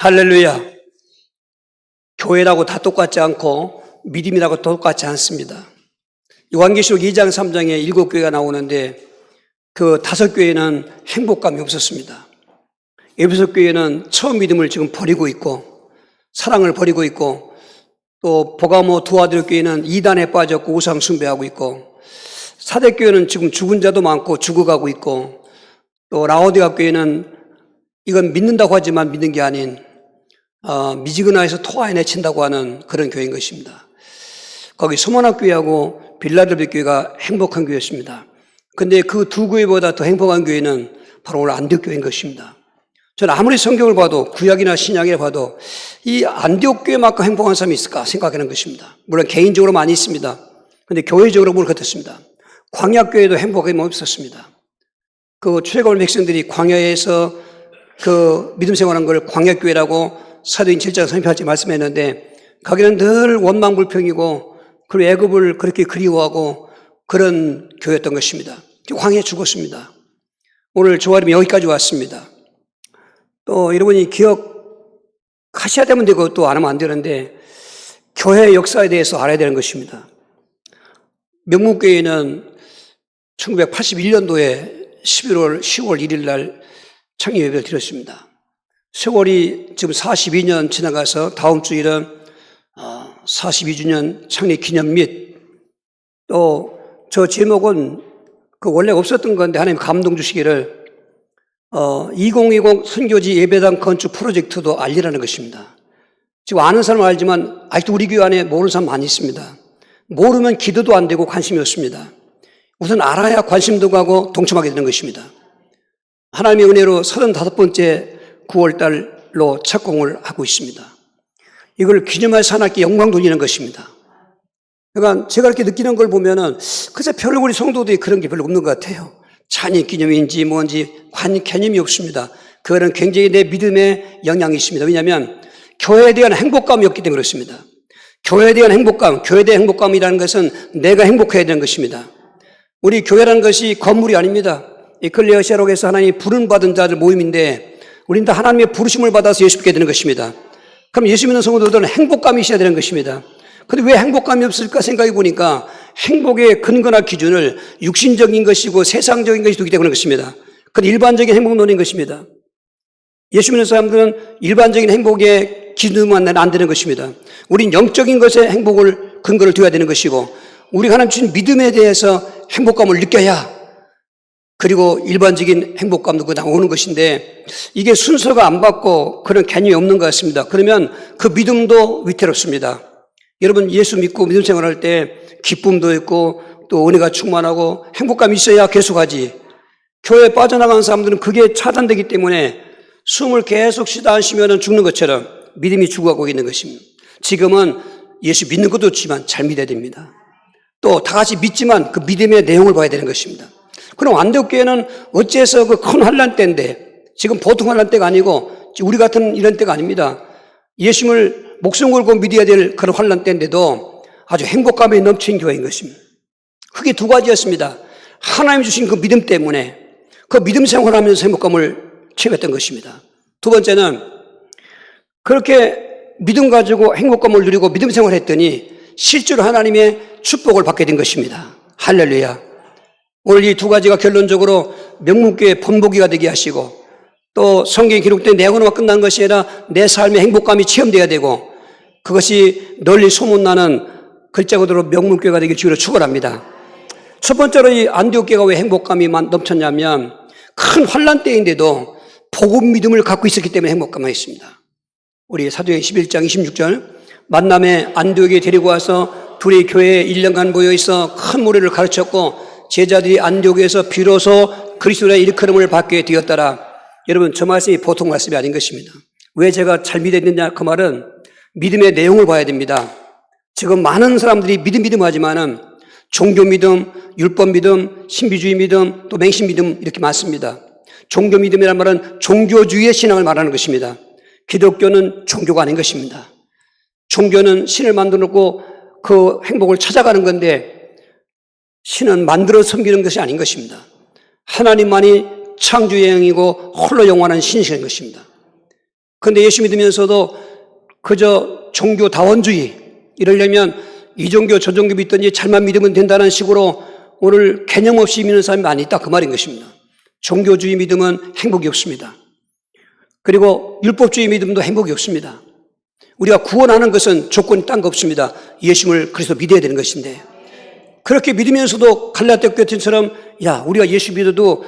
할렐루야. 교회라고 다 똑같지 않고 믿음이라고 똑같지 않습니다. 요한계시록 2장 3장에 7교회가 나오는데 그 5교회는 행복감이 없었습니다. 에베소 교회는 처음 믿음을 지금 버리고 있고 사랑을 버리고 있고, 또 보가모 두아드로 교회는 이단에 빠졌고 우상 숭배하고 있고, 사대 교회는 지금 죽은 자도 많고 죽어가고 있고, 또 라오디가 교회는 이건 믿는다고 하지만 믿는 게 아닌 미지근하에서 토하에 내친다고 하는 그런 교회인 것입니다. 거기 소만학 교회하고 빌라델비 교회가 행복한 교회였습니다. 그런데 그 두 교회보다 더 행복한 교회는 바로 오늘 안디옥 교회인 것입니다. 저는 아무리 성경을 봐도 구약이나 신약을 봐도 이 안디옥 교회만큼 행복한 사람이 있을까 생각하는 것입니다. 물론 개인적으로 많이 있습니다. 그런데 교회적으로 보면 그렇습니다. 광야교회도 행복함이 없었습니다. 그 출애굽 백성들이 광야에서 그 믿음 생활한 걸 광야교회라고 사도행 7장 30절에 말씀했는데, 거기는 늘 원망불평이고 그리고 애굽을 그렇게 그리워하고 그런 교회였던 것입니다. 광야에 죽었습니다. 오늘 조아림이 여기까지 왔습니다. 또 여러분이 기억하셔야 되면 되고 또 안 하면 안 되는데, 교회 역사에 대해서 알아야 되는 것입니다. 명문교회는 1981년도에 10월 1일 날 창립 예배를 드렸습니다. 세월이 지금 42년 지나가서 다음 주일은 42주년 창립 기념 및, 또 저 제목은 그 원래 없었던 건데 하나님 감동 주시기를 2020 선교지 예배당 건축 프로젝트도 알리라는 것입니다. 지금 아는 사람은 알지만 아직도 우리 교회 안에 모르는 사람 많이 있습니다. 모르면 기도도 안 되고 관심이 없습니다. 우선 알아야 관심도 가고 동참하게 되는 것입니다. 하나님의 은혜로 35번째 9월달로 착공을 하고 있습니다. 이걸 기념해서 하나님께 영광 돌리는 것입니다. 그러니까 제가 이렇게 느끼는 걸 보면은 그새 별로 우리 성도들이 그런 게 별로 없는 것 같아요. 찬양 기념인지 뭔지 개념이 없습니다. 그거는 굉장히 내 믿음의 영향이 있습니다. 왜냐하면 교회에 대한 행복감이 없기 때문에 그렇습니다. 교회에 대한 행복감, 교회에 대한 행복감이라는 것은 내가 행복해야 되는 것입니다. 우리 교회라는 것이 건물이 아닙니다. 에클레시아록에서 하나님이 부름받은 자들 모임인데, 우리는 다 하나님의 부르심을 받아서 예수 믿게 되는 것입니다. 그럼 예수 믿는 성도들은 행복감이 있어야 되는 것입니다. 그런데 왜 행복감이 없을까 생각해 보니까 행복의 근거나 기준을 육신적인 것이고 세상적인 것이 두기 때문에 그렇습니다. 그건 일반적인 행복론인 것입니다. 예수 믿는 사람들은 일반적인 행복의 기준만 안 되는 것입니다. 우린 영적인 것에 행복을 근거를 둬야 되는 것이고, 우리가 하나님 주신 믿음에 대해서 행복감을 느껴야 그리고 일반적인 행복감도 그 나오는 것인데, 이게 순서가 안 받고 그런 개념이 없는 것 같습니다. 그러면 그 믿음도 위태롭습니다. 여러분 예수 믿고 믿음 생활할 때 기쁨도 있고 또 은혜가 충만하고 행복감이 있어야 계속하지. 교회에 빠져나가는 사람들은 그게 차단되기 때문에 숨을 계속 쉬다 안 쉬면 죽는 것처럼 믿음이 죽어가고 있는 것입니다. 지금은 예수 믿는 것도 좋지만 잘 믿어야 됩니다. 또 다 같이 믿지만 그 믿음의 내용을 봐야 되는 것입니다. 그럼 안디옥교회는 어째서 그 큰 환난 때인데, 지금 보통 환난 때가 아니고 우리 같은 이런 때가 아닙니다. 예수님을 목숨 걸고 믿어야 될 그런 환난 때인데도 아주 행복감에 넘친 교회인 것입니다. 그게 두 가지였습니다. 하나님 주신 그 믿음 때문에 그 믿음 생활하면서 행복감을 체험했던 것입니다. 두 번째는 그렇게 믿음 가지고 행복감을 누리고 믿음 생활했더니 실제로 하나님의 축복을 받게 된 것입니다. 할렐루야. 오늘 이 두 가지가 결론적으로 명문교회 본보기가 되게 하시고, 또 성경에 기록된 내용으로만 끝난 것이 아니라 내 삶의 행복감이 체험되어야 되고, 그것이 널리 소문나는 글자 그대로 명문교회가 되길 주로 축원합니다. 첫 번째로 이 안디옥교회가 왜 행복감이 넘쳤냐면, 큰 환난 때인데도 복음 믿음을 갖고 있었기 때문에 행복감이 있습니다. 우리 사도행 11장 26절, 만남에 안디옥에 데리고 와서 둘이 교회에 1년간 모여있어 큰 무리를 가르쳤고 제자들이 안디옥에서 비로소 그리스도의 일컬음을 받게 되었더라. 여러분 저 말씀이 보통 말씀이 아닌 것입니다. 왜 제가 잘 믿어야 되느냐, 그 말은 믿음의 내용을 봐야 됩니다. 지금 많은 사람들이 믿음 하지만은 종교 믿음, 율법 믿음, 신비주의 믿음, 또 맹신 믿음 이렇게 많습니다. 종교 믿음이란 말은 종교주의의 신앙을 말하는 것입니다. 기독교는 종교가 아닌 것입니다. 종교는 신을 만들어 놓고 그 행복을 찾아가는 건데, 신은 만들어 섬기는 것이 아닌 것입니다. 하나님만이 창조의 영이고 홀로 영원한 신이신 것입니다. 그런데 예수 믿으면서도 그저 종교다원주의, 이러려면 이 종교 저 종교 믿든지 잘만 믿으면 된다는 식으로 오늘 개념 없이 믿는 사람이 많이 있다, 그 말인 것입니다. 종교주의 믿음은 행복이 없습니다. 그리고 율법주의 믿음도 행복이 없습니다. 우리가 구원하는 것은 조건이 딴 거 없습니다. 예수를 그리스도 믿어야 되는 것인데, 그렇게 믿으면서도 갈라디아 교회처럼 야, 우리가 예수 믿어도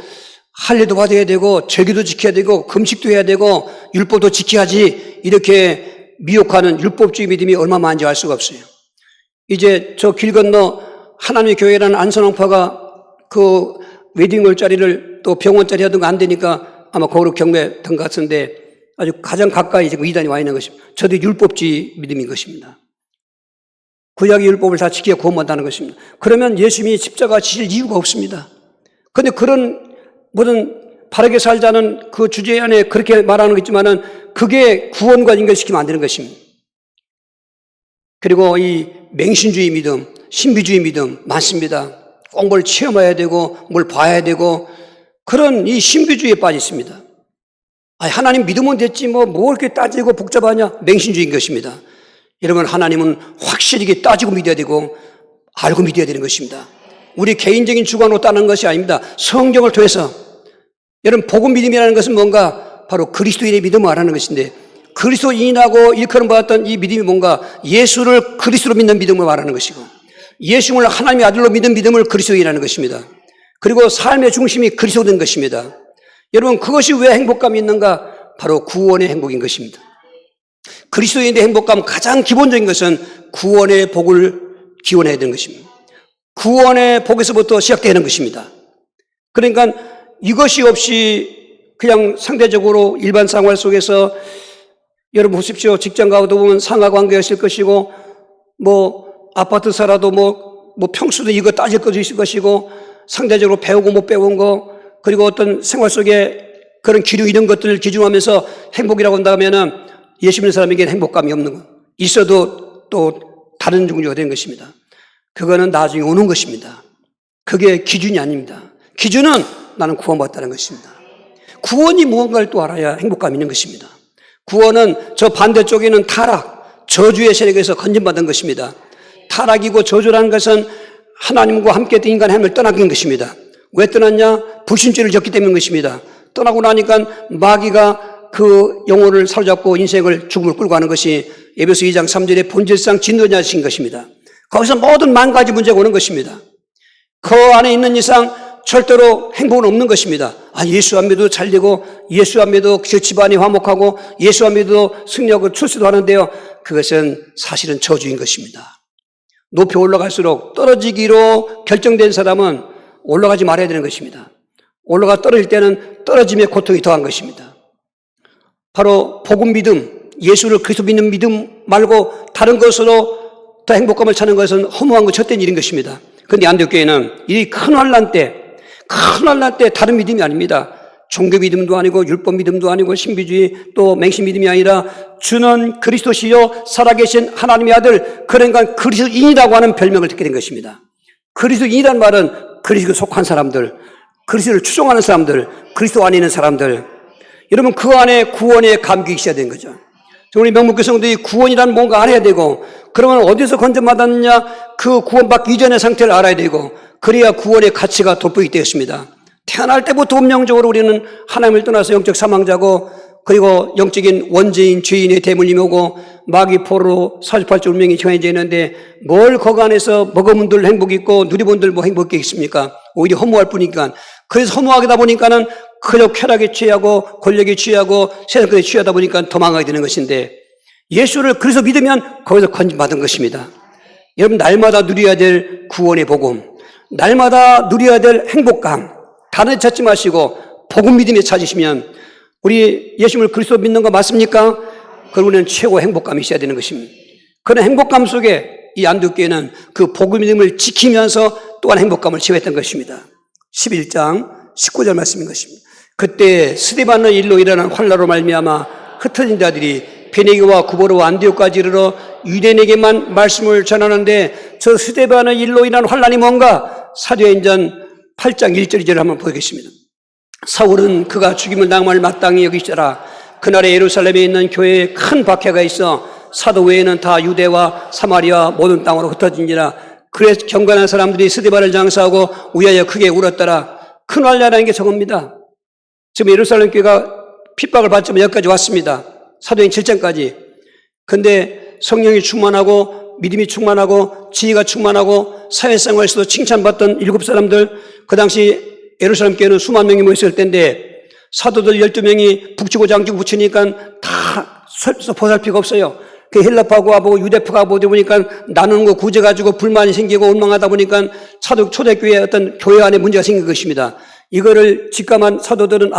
할례도 받아야 되고 절기도 지켜야 되고 금식도 해야 되고 율법도 지켜야지, 이렇게 미혹하는 율법주의 믿음이 얼마나 많은지 알 수가 없어요. 이제 저 길 건너 하나님의 교회라는 안선홍파가 그 웨딩홀 자리를 또 병원 자리 하던 거 안 되니까 아마 거기로 경매된 것 같은데, 아주 가장 가까이 지금 이단이 와 있는 것입니다. 저도 율법주의 믿음인 것입니다. 구약의 율법을 다 지켜 구원받는다는 것입니다. 그러면 예수님이 십자가 지실 이유가 없습니다. 그런데 그런 모든 바르게 살자는 그 주제 안에 그렇게 말하는 거 있지만은 그게 구원과 연결시키면 안 되는 것입니다. 그리고 이 맹신주의 믿음, 신비주의 믿음 많습니다. 꼭 뭘 체험해야 되고 뭘 봐야 되고 그런 이 신비주의에 빠져 있습니다. 하나님 믿으면 됐지 뭐 이렇게 따지고 복잡하냐, 맹신주의인 것입니다. 여러분, 하나님은 확실히 따지고 믿어야 되고 알고 믿어야 되는 것입니다. 우리 개인적인 주관으로 따는 것이 아닙니다. 성경을 통해서. 여러분, 복음 믿음이라는 것은 뭔가 바로 그리스도인의 믿음을 말하는 것인데, 그리스도인하고 일컬음 받았던 이 믿음이 뭔가 예수를 그리스도로 믿는 믿음을 말하는 것이고, 예수를 하나님의 아들로 믿는 믿음을 그리스도인이라는 것입니다. 그리고 삶의 중심이 그리스도인 것입니다. 여러분, 그것이 왜 행복감이 있는가? 바로 구원의 행복인 것입니다. 그리스도인의 행복감 가장 기본적인 것은 구원의 복을 기원해야 되는 것입니다. 구원의 복에서부터 시작되는 것입니다. 그러니까 이것이 없이 그냥 상대적으로 일반 생활 속에서, 여러분 보십시오. 직장 가도 보면 상하 관계가 있을 것이고, 아파트 살아도 평수도 이거 따질 것도 있을 것이고, 상대적으로 배우고 못 배운 거, 그리고 어떤 생활 속에 그런 기류 이런 것들을 기준하면서 행복이라고 한다면은 예수 믿는 사람에게는 행복감이 없는 거. 있어도 또 다른 종류가 되는 것입니다. 그거는 나중에 오는 것입니다. 그게 기준이 아닙니다. 기준은 나는 구원받았다는 것입니다. 구원이 무언가를 또 알아야 행복감이 있는 것입니다. 구원은 저 반대쪽에는 타락, 저주의 세력에서 건진받은 것입니다. 타락이고 저주라는 것은 하나님과 함께 했던 인간의 하나님을 떠나긴 것입니다. 왜 떠났냐? 불신죄를 졌기 때문인 것입니다. 떠나고 나니까 마귀가 그 영혼을 사로잡고 인생을 죽음을 끌고 가는 것이 에베소 2장 3절의 본질상 진노자신 것입니다. 거기서 모든 만 가지 문제가 오는 것입니다. 그 안에 있는 이상 절대로 행복은 없는 것입니다. 예수 안 믿어도 잘 되고, 예수 안 믿어도 집안이 화목하고, 예수 안 믿어도 승려하고 출세도 하는데요. 그것은 사실은 저주인 것입니다. 높이 올라갈수록 떨어지기로 결정된 사람은 올라가지 말아야 되는 것입니다. 떨어질 때는 떨어짐의 고통이 더한 것입니다. 바로 복음 믿음, 예수를 그리스도 믿는 믿음 말고 다른 것으로 더 행복감을 찾는 것은 허무한 것, 헛된 일인 것입니다. 그런데 안디옥교회는 이 큰 환난 때 다른 믿음이 아닙니다. 종교 믿음도 아니고 율법 믿음도 아니고 신비주의 또 맹신 믿음이 아니라 주는 그리스도시요 살아계신 하나님의 아들, 그러니까 그리스도인이라고 하는 별명을 듣게 된 것입니다. 그리스도인이란 말은 그리스도에 속한 사람들, 그리스도를 추종하는 사람들, 그리스도 안에 있는 사람들. 여러분, 그 안에 구원의 감격이 있어야 되는 거죠. 우리 명목교 성도들이 구원이란 뭔가 알아야 되고, 그러면 어디서 건져받았느냐, 그 구원받기 이전의 상태를 알아야 되고, 그래야 구원의 가치가 돋보이게 되었습니다. 태어날 때부터 운명적으로 우리는 하나님을 떠나서 영적 사망자고, 그리고 영적인 원죄인 죄인의 대물림이 오고 마귀 포로 48조 운명이 정해져 있는데, 뭘 거간해서 먹어본들 행복이 있고 누리본들 행복이 있습니까? 오히려 허무할 뿐이니까. 그래서 허무하다 보니까는 그저 쾌락에 취하고 권력에 취하고 세상에 취하다 보니까 도망가게 되는 것인데, 예수를 그래서 믿으면 거기서 건진받은 것입니다. 여러분, 날마다 누려야 될 구원의 복음, 날마다 누려야 될 행복감, 다른 데 찾지 마시고 복음 믿음에 찾으시면, 우리 예수를 그리스도 믿는 거 맞습니까? 그러면 최고 행복감이 있어야 되는 것입니다. 그런 행복감 속에 이 안디옥교회는 그 복음 믿음을 지키면서 또한 행복감을 취했던 것입니다. 11장 19절 말씀인 것입니다. 그때 스데반의 일로 일어난 환난으로 말미암아 흩어진 자들이 베네게와 구보로와 안디옥까지 이르러 유대인에게만 말씀을 전하는데, 저 스데반의 일로 인한 환난이 뭔가? 사도행전 8장 1절 2절을 한번 보겠습니다. 사울은 그가 죽임을 당할 마땅히 여기시더라. 그날에 예루살렘에 있는 교회에 큰 박해가 있어 사도 외에는 다 유대와 사마리아 모든 땅으로 흩어진지라. 그래서 경건한 사람들이 스데반을 장사하고 위하여 크게 울었더라. 큰 환란이라는 게 저겁니다. 지금 예루살렘 교회가 핍박을 받지만 여기까지 왔습니다. 사도행 7장까지. 근데 성령이 충만하고 믿음이 충만하고 지혜가 충만하고 사회생활에서도 칭찬받던 7사람들, 그 당시 예루살렘 교회는 수만 명이 모였을 때인데 사도들 12명이 북치고 장치고 붙이니까 다 보살피가 없어요. 그 헬라파고 하고 유대파가 보다 보니까 나누는 거 구제가지고 불만이 생기고 원망하다 보니까 초대교회 어떤 교회 안에 문제가 생긴 것입니다. 이거를 직감한 사도들은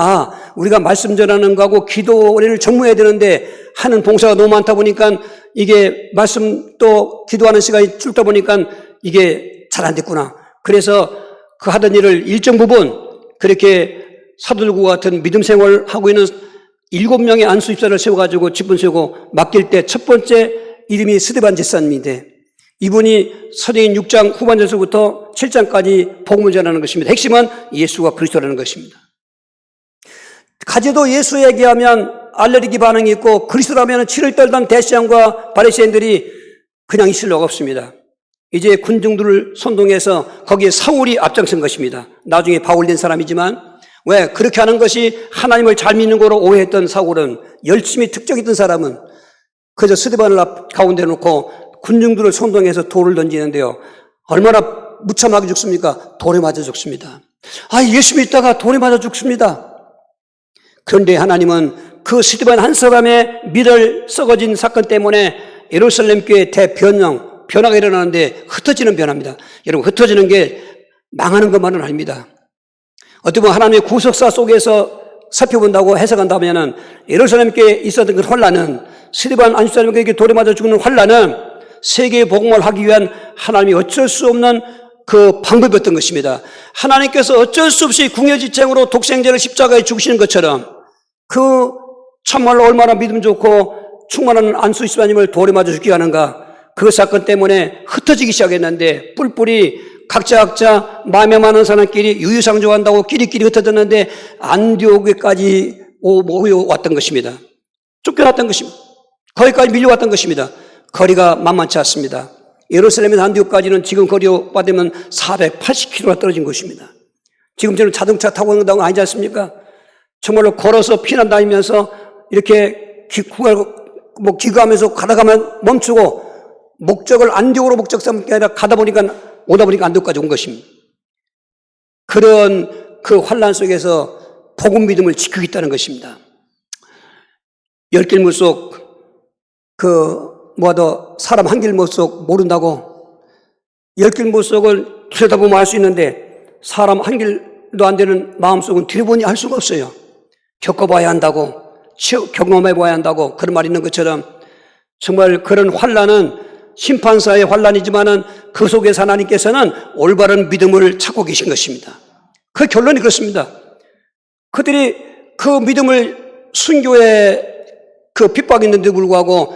우리가 말씀 전하는 거하고 기도를 전무해야 되는데 하는 봉사가 너무 많다 보니까 이게 말씀 또 기도하는 시간이 줄다 보니까 이게 잘 안 됐구나. 그래서 그 하던 일을 일정 부분 그렇게 사도들과 같은 믿음 생활을 하고 있는 7명의 안수 집사를 세워가지고 직분 세우고 맡길 때 첫 번째 이름이 스데반 집사님인데 이분이 사도행 6장 후반절서부터 7장까지 복음을 전하는 것입니다. 핵심은 예수가 그리스도라는 것입니다. 가제도 예수 얘기하면 알레르기 반응이 있고 그리스도라면 치를 떨던 대시장과 바리새인들이 그냥 있을 리가 없습니다. 이제 군중들을 선동해서 거기에 사울이 앞장선 것입니다. 나중에 바울 된 사람이지만 왜 그렇게 하는 것이 하나님을 잘 믿는 거로 오해했던 사울은 열심히 특정했던 사람은 그저 스데반을 가운데 놓고 군중들을 선동해서 돌을 던지는데요. 얼마나 무참하게 죽습니까? 돌에 맞아 죽습니다. 예수 믿다가 돌에 맞아 죽습니다. 그런데 하나님은 그 스데반 한 사람의 미를 썩어진 사건 때문에 예루살렘 교회 변화가 일어나는데 흩어지는 변화입니다. 여러분, 흩어지는 게 망하는 것만은 아닙니다. 어떻게 보면 하나님의 구속사 속에서 살펴본다고 해석한다면 예루살렘 교회에 있었던 그 환란은 스데반 안수사님에게 돌에 맞아 죽는 환란은 세계의 복음을 하기 위한 하나님이 어쩔 수 없는 그 방법이었던 것입니다. 하나님께서 어쩔 수 없이 궁여지책으로 독생자를 십자가에 죽으시는 것처럼 그 참말로 얼마나 믿음 좋고 충만한 안수 집사님을 돌에 맞아 죽게 하는가. 그 사건 때문에 흩어지기 시작했는데 뿔뿔이 각자 마음에 맞는 사람끼리 유유상종한다고 끼리끼리 흩어졌는데 안디옥에까지 모여왔던 것입니다. 쫓겨났던 것입니다. 거기까지 밀려왔던 것입니다. 거리가 만만치 않습니다. 예루살렘에서 안디옥까지는 지금 거리로 받으면 480km가 떨어진 것입니다. 지금처럼 자동차 타고 간다는 건 아니지 않습니까? 정말로 걸어서 피난 다니면서 이렇게 기구하면서 가다가면 멈추고 목적을 안디옥으로 목적 삼는 게 아니라 오다 보니까 안디옥까지 온 것입니다. 그런 그 환란 속에서 복음 믿음을 지키겠다는 것입니다. 열길 물속 사람 한 길 물속 모른다고 열길 물속을 들여다보면 알 수 있는데 사람 한 길도 안 되는 마음속은 들여보니 알 수가 없어요. 겪어봐야 한다고 경험해봐야 한다고 그런 말이 있는 것처럼 정말 그런 환란은 심판사의 환란이지만은 그 속에서 하나님께서는 올바른 믿음을 찾고 계신 것입니다. 그 결론이 그렇습니다. 그들이 그 믿음을 순교에 그 핍박이 있는데 불구하고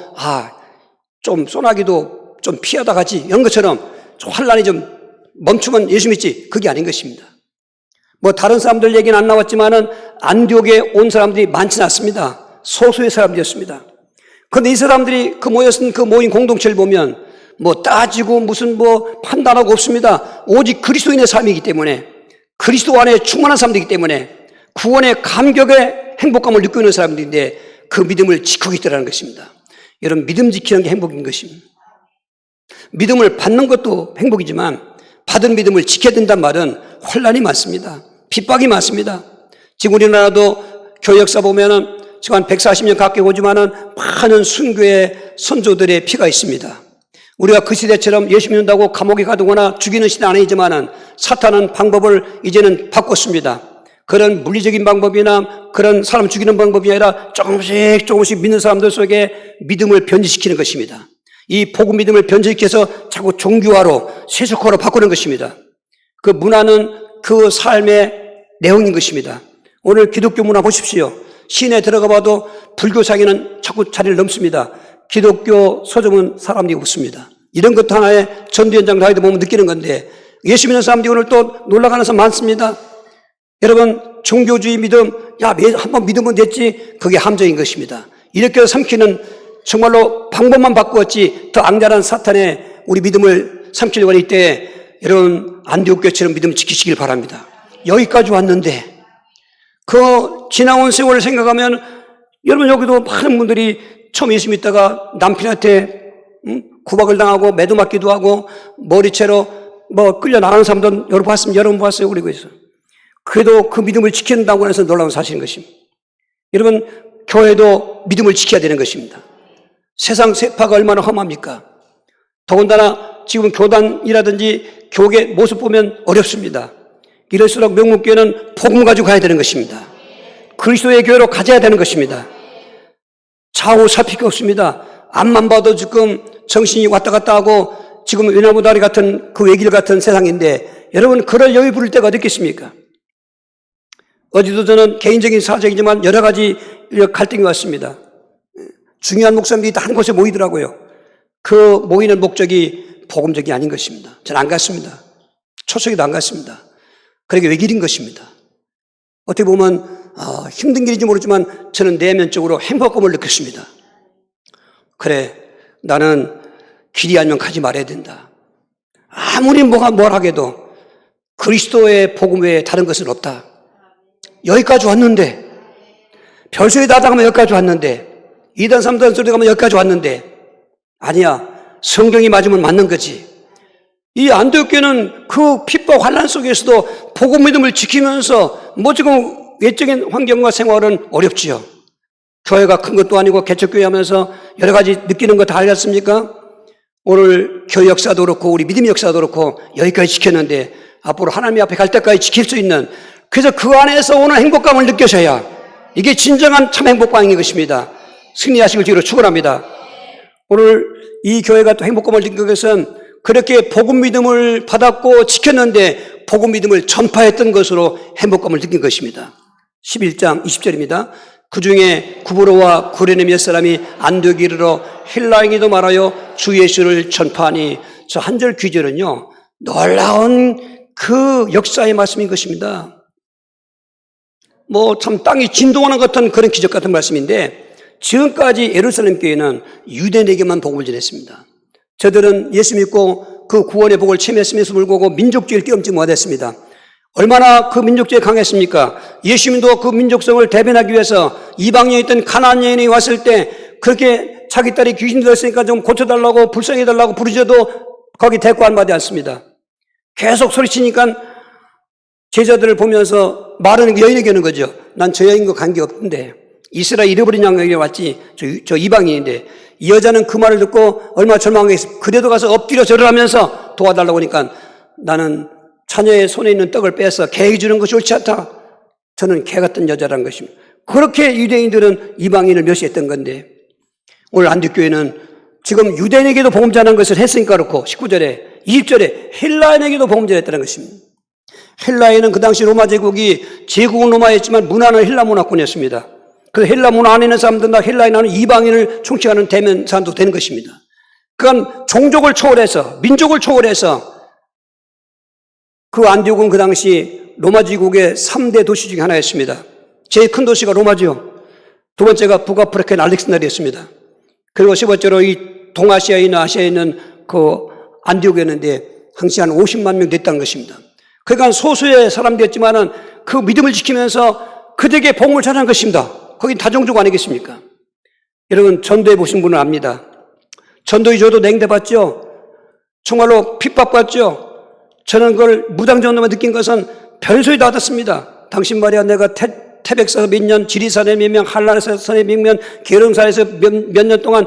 좀 소나기도 좀 피하다 가지 이런 것처럼 좀 환란이 좀 멈추면 예수 믿지 그게 아닌 것입니다. 다른 사람들 얘기는 안 나왔지만은 안디옥에 온 사람들이 많지는 않습니다. 소수의 사람들이었습니다. 그런데 이 사람들이 모였은 그 모인 공동체를 보면 따지고 무슨 판단하고 없습니다. 오직 그리스도인의 삶이기 때문에 그리스도 안에 충만한 사람들이기 때문에 구원의 감격의 행복감을 느끼고 있는 사람들인데 그 믿음을 지키고 있다는 것입니다. 여러분, 믿음 지키는 게 행복인 것입니다. 믿음을 받는 것도 행복이지만 받은 믿음을 지켜야 된다는 말은 혼란이 많습니다. 핍박이 많습니다. 지금 우리나라도 교회 역사 보면은 지금 한 140년 가까이 오지만은 많은 순교의 선조들의 피가 있습니다. 우리가 그 시대처럼 예수 믿는다고 감옥에 가두거나 죽이는 시대 아니지만은 사탄은 방법을 이제는 바꿨습니다. 그런 물리적인 방법이나 그런 사람 죽이는 방법이 아니라 조금씩 믿는 사람들 속에 믿음을 변질시키는 것입니다. 이 복음 믿음을 변질시켜서 자꾸 종교화로 세속화로 바꾸는 것입니다. 그 문화는 그 삶의 내용인 것입니다. 오늘 기독교 문화 보십시오. 시내에 들어가 봐도 불교 상에는 자꾸 자리를 넘습니다. 기독교 서점은 사람들이 없습니다. 이런 것도 하나의 전도 현장 다니다 보면 느끼는 건데 예수 믿는 사람들이 오늘 또 놀러가는 사람 많습니다. 여러분, 종교주의 믿음, 야, 한번 믿으면 됐지. 그게 함정인 것입니다. 이렇게 삼키는 정말로 방법만 바꾸었지 더 악랄한 사탄의 우리 믿음을 삼키려고 할 때 여러분 안디옥 교회처럼 믿음 지키시길 바랍니다. 여기까지 왔는데 그 지나온 세월을 생각하면 여러분 여기도 많은 분들이 처음 예수 믿다가 남편한테 구박을 당하고 매도 맞기도 하고 머리채로 끌려 나가는 사람도 여러분 봤어요. 그리고 있어. 그래도 그 믿음을 지킨다고 해서 놀라운 사실인 것입니다. 여러분 교회도 믿음을 지켜야 되는 것입니다. 세상 세파가 얼마나 험합니까? 더군다나 지금 교단이라든지 교계 모습 보면 어렵습니다. 이럴수록 명문교회는 복음 가지고 가야 되는 것입니다. 그리스도의 교회로 가져야 되는 것입니다. 좌우 살필 게 없습니다. 앞만 봐도 지금 정신이 왔다 갔다 하고 지금 외나무다리 같은 그 외길 같은 세상인데 여러분 그럴 여유 부릴 때가 어디 있겠습니까? 어제도 저는 개인적인 사정이지만 여러 가지 갈등이 왔습니다. 중요한 목사님들이 다 한 곳에 모이더라고요. 그 모이는 목적이 복음적이 아닌 것입니다. 저는 안 갔습니다. 초석에도 안 갔습니다. 그러게 외길인 것입니다. 어떻게 보면 힘든 길인지 모르지만 저는 내면적으로 행복감을 느꼈습니다. 그래, 나는 길이 아니면 가지 말아야 된다. 아무리 뭘 하게도 그리스도의 복음 외에 다른 것은 없다. 여기까지 왔는데, 별소리 다 당하면 여기까지 왔는데, 2단 3단 소리 가면 여기까지 왔는데, 아니야, 성경이 맞으면 맞는 거지. 이 안디옥 교회는 그 핍박 환난 속에서도 복음 믿음을 지키면서 지금 외적인 환경과 생활은 어렵지요. 교회가 큰 것도 아니고 개척교회 하면서 여러 가지 느끼는 거 다 알겠습니까? 오늘 교회 역사도 그렇고 우리 믿음 역사도 그렇고 여기까지 지켰는데 앞으로 하나님 앞에 갈 때까지 지킬 수 있는, 그래서 그 안에서 오는 행복감을 느껴셔야 이게 진정한 참 행복감인 것입니다. 승리하시길 주로 축원합니다. 오늘 이 교회가 또 행복감을 느낀 것은 그렇게 복음 믿음을 받았고 지켰는데 복음 믿음을 전파했던 것으로 행복감을 느낀 것입니다. 11장 20절입니다. 그 중에 구브로와 구레네 몇 사람이 안디옥에 이르러 헬라인이도 말하여 주 예수를 전파하니, 저 한 절 귀절은요 놀라운 그 역사의 말씀인 것입니다. 참 땅이 진동하는 것 같은 그런 기적 같은 말씀인데, 지금까지 예루살렘 교회는 유대인에게만 복음을 전했습니다. 저들은 예수 믿고 그 구원의 복을 체험했음에도 불구하고 민족주의를 띄엄지 못했습니다. 얼마나 그 민족주의에 강했습니까? 예수님도 그 민족성을 대변하기 위해서 이방인에 있던 가나안 여인이 왔을 때 그렇게 자기 딸이 귀신 들었으니까 좀 고쳐달라고 불쌍해달라고 부르셔도 거기 대꾸 한마디 않습니다. 계속 소리치니까 제자들을 보면서 말하는 여인에게 하는 거죠. 난 저 여인과 관계없는데, 이스라엘 잃어버린 양에게 왔지 저 이방인인데, 이 여자는 그 말을 듣고 얼마나 절망했어. 그래도 가서 엎드려 절을 하면서 도와달라고 하니까 나는 자녀의 손에 있는 떡을 빼서 개에게 주는 것이 옳지 않다. 저는 개 같은 여자라는 것입니다. 그렇게 유대인들은 이방인을 멸시했던 건데, 오늘 안디옥교회는 지금 유대인에게도 복음 전하는 것을 했으니까 그렇고 19절에 20절에 헬라인에게도 복음 전했다는 것입니다. 헬라인은 그 당시 로마 제국이 제국은 로마였지만 문화는 헬라 문화권이었습니다. 그 헬라 문화 안에 있는 사람들은 다 헬라인하는 이방인을 총칭하는 대면 사람도 되는 것입니다. 그건 종족을 초월해서, 민족을 초월해서, 그 안디옥은 그 당시 로마 제국의 3대 도시 중에 하나였습니다. 제일 큰 도시가 로마죠. 두 번째가 북아프리카의 알렉산드리아였습니다. 그리고 세 번째로 이 동아시아에 있는 아시아에 있는 그 안디옥이었는데 당시 한 50만 명 됐다는 것입니다. 그러니까 소수의 사람들이었지만은 그 믿음을 지키면서 그들에게 복음을 전한 것입니다. 거긴 다종족 아니겠습니까? 여러분 전도해 보신 분은 압니다. 전도에 저도 냉대받죠. 정말로 핍박받죠. 저는 그걸 무당전도만 느낀 것은 별소리 다 받았습니다. 당신 말이야, 내가 태백사에서 몇 년, 지리산에 몇 명, 한라산에서 몇 년, 계룡산에서 몇 년 동안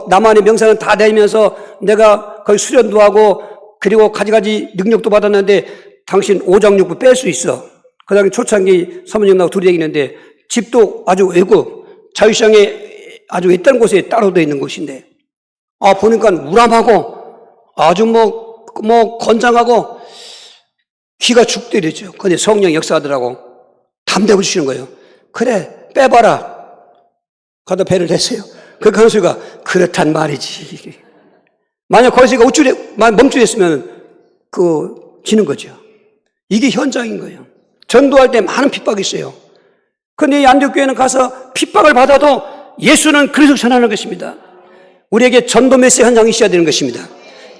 남한의 명산을 다 다니면서 내가 거기 수련도 하고 그리고 가지가지 능력도 받았는데 당신 오장육부 뺄 수 있어. 그 다음에 초창기 사모님하고 둘이 얘기했는데 집도 아주 외고 자유시장에 아주 외딴 곳에 따로 되어 있는 곳인데, 보니까 우람하고 아주 건장하고 귀가 죽 때리죠. 근데 성령 역사하더라고. 담대고 주시는 거예요. 그래, 빼봐라. 가다 배를 냈어요. 그 강수가 그렇단 말이지. 만약 거기서 멈추랬으면 지는 거죠. 이게 현장인 거예요. 전도할 때 많은 핍박이 있어요. 그런데 이 안디옥교회는 가서 핍박을 받아도 예수는 그리스도 전하는 것입니다. 우리에게 전도 메시지 현장이 있어야 되는 것입니다.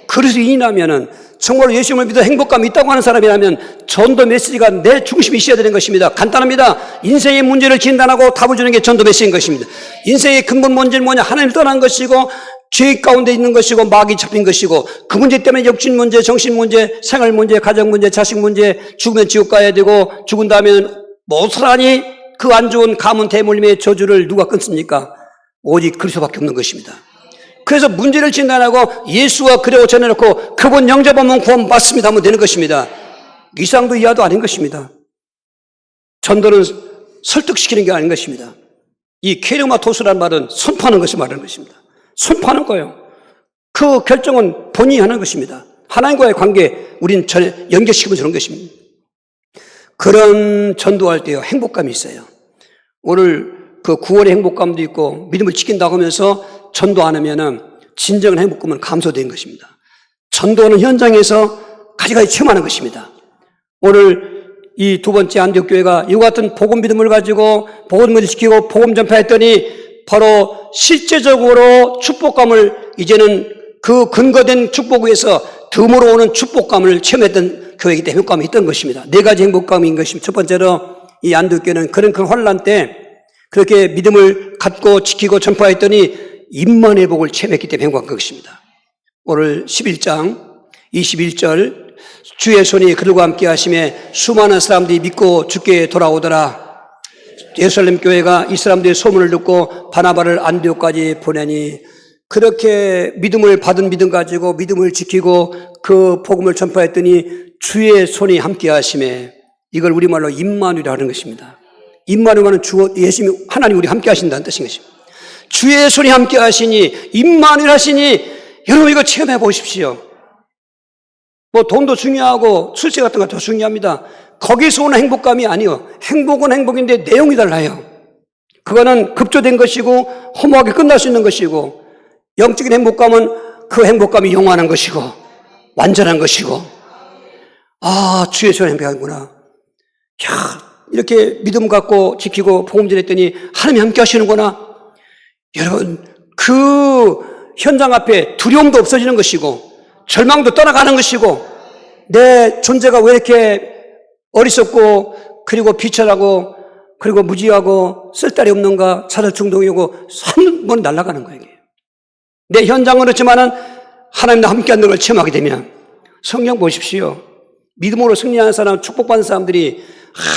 그리스도인이라면은 정말로 예수님을 믿어 행복감이 있다고 하는 사람이라면 전도 메시지가 내 중심이 있어야 되는 것입니다. 간단합니다. 인생의 문제를 진단하고 답을 주는 게 전도 메시지인 것입니다. 인생의 근본 문제는 뭐냐? 하나님을 떠난 것이고 죄 가운데 있는 것이고 마귀 잡힌 것이고 그 문제 때문에 육신 문제, 정신 문제, 생활 문제, 가정 문제, 자식 문제, 죽으면 지옥 가야 되고 죽은 다음에는 고스란히 그 안 좋은 가문 대물림의 저주를 누가 끊습니까? 오직 그리스도밖에 없는 것입니다. 그래서 문제를 진단하고 예수와 그리고 전해놓고 그분 영접하면 구원 받습니다 하면 되는 것입니다. 이상도 이하도 아닌 것입니다. 전도는 설득시키는 게 아닌 것입니다. 이 케르마토스라는 말은 선포하는 것을 말하는 것입니다. 선포하는 거예요. 그 결정은 본인이 하는 것입니다. 하나님과의 관계 우린 연결시키면 저런 것입니다. 그런 전도할 때요 행복감이 있어요. 오늘 그 구원의 행복감도 있고 믿음을 지킨다고 하면서 전도 안 하면은 진정한 행복감은 감소된 것입니다. 전도는 현장에서 가지가지 체험하는 것입니다. 오늘 이 두 번째 안디옥 교회가 이와 같은 복음 믿음을 가지고 복음을 지키고 복음 전파했더니 바로 실제적으로 축복감을 이제는 그 근거된 축복 위에서 덤으로 오는 축복감을 체험했던 교회이기 때문에 행복감이 있던 것입니다. 네 가지 행복감인 것입니다. 첫 번째로 이 안디옥 교회는 그런 큰 환난 때 그렇게 믿음을 갖고 지키고 전파했더니 임만의 복을 체험했기 때문에 행복한 것입니다. 오늘 11장 21절 주의 손이 그들과 함께 하심에 수많은 사람들이 믿고 주께 돌아오더라. 예루살렘 교회가 이 사람들의 소문을 듣고 바나바를 안디옥까지 보내니 그렇게 믿음을 받은 믿음 가지고 믿음을 지키고 그 복음을 전파했더니 주의 손이 함께 하심에 이걸 우리말로 임마누엘이라고 하는 것입니다. 임마누엘은 주 예수님 하나님 우리 함께 하신다는 뜻인 것입니다. 주의 손이 함께 하시니 임마누엘 하시니 여러분 이거 체험해 보십시오. 뭐 돈도 중요하고 출세 같은 것도 중요합니다. 거기서 오는 행복감이 아니요. 행복은 행복인데 내용이 달라요. 그거는 급조된 것이고 허무하게 끝날 수 있는 것이고 영적인 행복감은 그 행복감이 영원한 것이고 완전한 것이고 주의 손에 행복하구나. 야, 이렇게 믿음 갖고 지키고 복음 전했더니 하나님이 함께 하시는구나. 여러분 그 현장 앞에 두려움도 없어지는 것이고 절망도 떠나가는 것이고 내 존재가 왜 이렇게 어리석고 그리고 비천하고 그리고 무지하고 쓸데리 없는가 차별 중독이고 한 번 날아가는 거예요. 내 현장은 그렇지만은 하나님과 함께하는 걸 체험하게 되면 성경 보십시오. 믿음으로 승리하는 사람, 축복받는 사람들이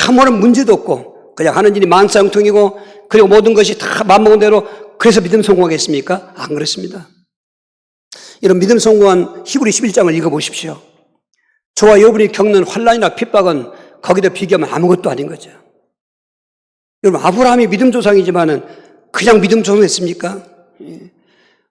아무런 문제도 없고 그냥 하는 일이 만사형통이고 그리고 모든 것이 다 맘먹은 대로 그래서 믿음 성공하겠습니까? 안 그렇습니다. 이런 믿음 성공한 히브리 11장을 읽어보십시오. 저와 여러분이 겪는 환난이나 핍박은 거기다 비교하면 아무것도 아닌 거죠. 여러분 아브라함이 믿음 조상이지만은 그냥 믿음 조상했습니까?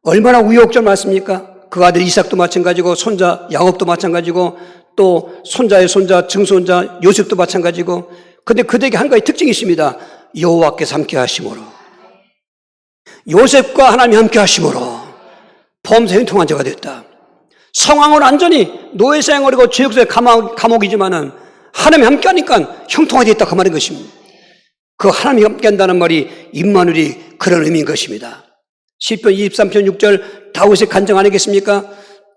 얼마나 우여곡절 많습니까? 그 아들 이삭도 마찬가지고 손자 야곱도 마찬가지고 또 손자의 손자 증손자 요셉도 마찬가지고 근데 그들에게 한 가지 특징이 있습니다. 여호와께서 함께 하심으로 요셉과 하나님이 함께 하심으로 범사 형통한 자가 됐다. 상황은 완전히 노예 생활이고 죄역소의 감옥이지만은 하나님이 함께 하니까 형통하게 됐다 그 말인 것입니다. 그 하나님이 함께 한다는 말이 임마누엘이 그런 의미인 것입니다. 시편 23편 6절 다윗의 간증 아니겠습니까?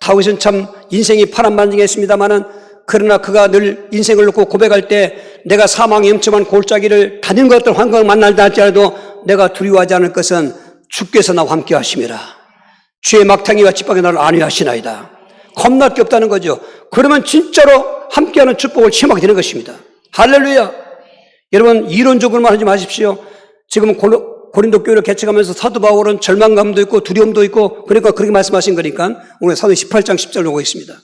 다윗은 참 인생이 파란만장했습니다마는 그러나 그가 늘 인생을 놓고 고백할 때 내가 사망의 염침한 골짜기를 다니는 것 같은 환경을 만날다 할지라도 내가 두려워하지 않을 것은 주께서 나와 함께 하심이라. 주의 막창이와 찌빵이 나를 안위하시나이다. 겁날 게 없다는 거죠. 그러면 진짜로 함께하는 축복을 체험하게 되는 것입니다. 할렐루야. 여러분 이론적으로만 하지 마십시오. 지금 고린도 교회를 개척하면서 사도 바울은 절망감도 있고 두려움도 있고 그러니까 그렇게 말씀하신 거니까 오늘 사도행 18장 10절 보고 있습니다.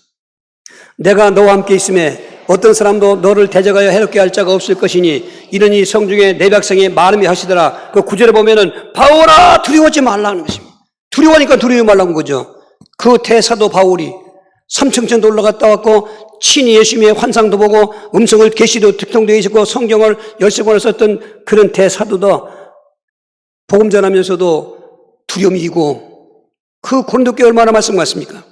내가 너와 함께 있음에 어떤 사람도 너를 대적하여 해롭게 할 자가 없을 것이니 이러니 성중에 내 백성이 말음이 하시더라. 그 구절에 보면은 바울아 두려워하지 말라는 것입니다. 두려워하니까 두려워하지 말라는 거죠. 그 대사도 바울이 삼층천도 올라갔다 왔고 친히 예수님의 환상도 보고 음성을 계시도 특통되어 있었고 성경을 10권을 썼던 그런 대사도도 복음 전하면서도 두려움이 이고 그 고린도 교회 얼마나 말씀 같습니까?